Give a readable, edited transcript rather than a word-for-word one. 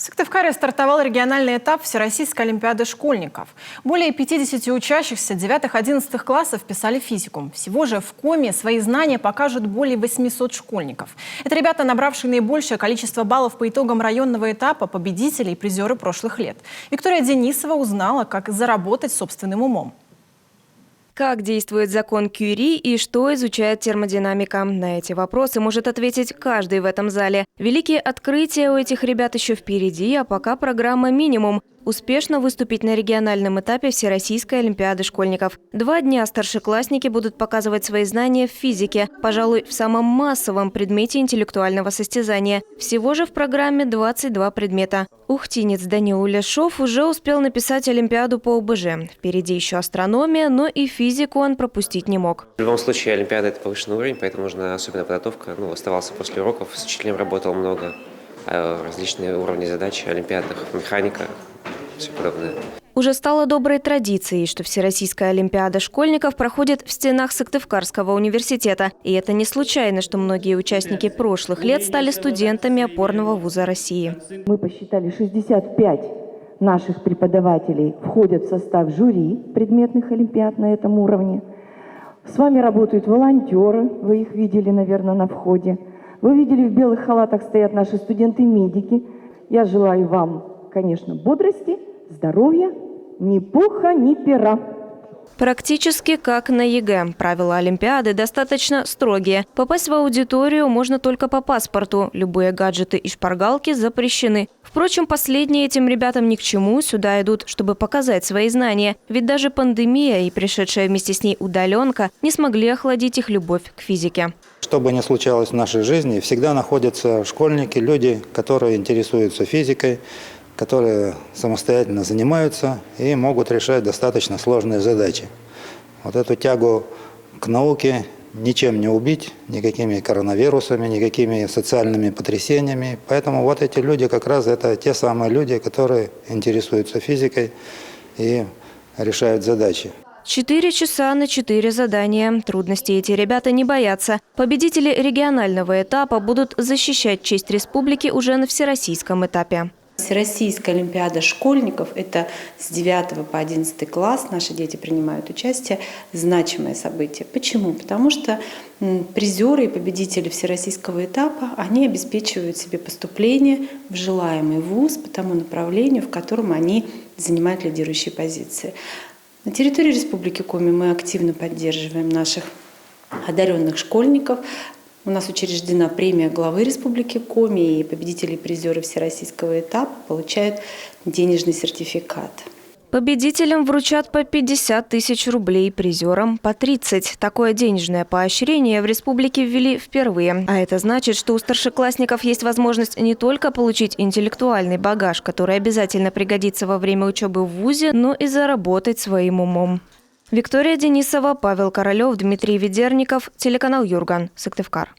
В Сыктывкаре стартовал региональный этап Всероссийской олимпиады школьников. Более 50 учащихся 9-11 классов писали физику. Всего же в Коми свои знания покажут более 800 школьников. Это ребята, набравшие наибольшее количество баллов по итогам районного этапа, победители и призеры прошлых лет. Виктория Денисова узнала, как заработать собственным умом. Как действует закон Кюри и что изучает термодинамика? На эти вопросы может ответить каждый в этом зале. Великие открытия у этих ребят еще впереди, а пока программа минимум – успешно выступить на региональном этапе Всероссийской олимпиады школьников. 2 дня старшеклассники будут показывать свои знания в физике, пожалуй, в самом массовом предмете интеллектуального состязания. Всего же в программе 22 предмета. Ухтинец Даниил Ляшов уже успел написать олимпиаду по ОБЖ. Впереди еще астрономия, но и физику он пропустить не мог. В любом случае, олимпиада – это повышенный уровень, поэтому нужна особенная подготовка. Оставался после уроков, с учителем работал много, различные уровни задач, олимпиадных, механика, все подобное. Уже стало доброй традицией, что Всероссийская олимпиада школьников проходит в стенах Сыктывкарского университета. И это не случайно, что многие участники прошлых лет стали студентами опорного вуза России. Мы посчитали, 65 наших преподавателей входят в состав жюри предметных олимпиад на этом уровне. С вами работают волонтеры, вы их видели, наверное, на входе. Вы видели, в белых халатах стоят наши студенты-медики. Я желаю вам, конечно, бодрости, здоровья, ни пуха, ни пера. Практически как на ЕГЭ. Правила олимпиады достаточно строгие. Попасть в аудиторию можно только по паспорту. Любые гаджеты и шпаргалки запрещены. Впрочем, последние этим ребятам ни к чему. Сюда идут, чтобы показать свои знания. Ведь даже пандемия и пришедшая вместе с ней удаленка не смогли охладить их любовь к физике. Что бы ни случалось в нашей жизни, всегда находятся школьники, люди, которые интересуются физикой, которые самостоятельно занимаются и могут решать достаточно сложные задачи. Вот эту тягу к науке ничем не убить, никакими коронавирусами, никакими социальными потрясениями. Поэтому вот эти люди как раз это те самые люди, которые интересуются физикой и решают задачи. 4 часа на 4 задания. Трудностей эти ребята не боятся. Победители регионального этапа будут защищать честь республики уже на всероссийском этапе. Всероссийская олимпиада школьников – это с 9 по 11 класс наши дети принимают участие. Значимое событие. Почему? Потому что призеры и победители всероссийского этапа, они обеспечивают себе поступление в желаемый вуз по тому направлению, в котором они занимают лидирующие позиции. На территории Республики Коми мы активно поддерживаем наших одаренных школьников. У нас учреждена премия главы Республики Коми, и победители и призеры всероссийского этапа получают денежный сертификат. Победителям вручат по 50 тысяч рублей, призерам по 30. Такое денежное поощрение в республике ввели впервые. А это значит, что у старшеклассников есть возможность не только получить интеллектуальный багаж, который обязательно пригодится во время учебы в вузе, но и заработать своим умом. Виктория Денисова, Павел Королев, Дмитрий Ведерников, телеканал Юрган, Сыктывкар.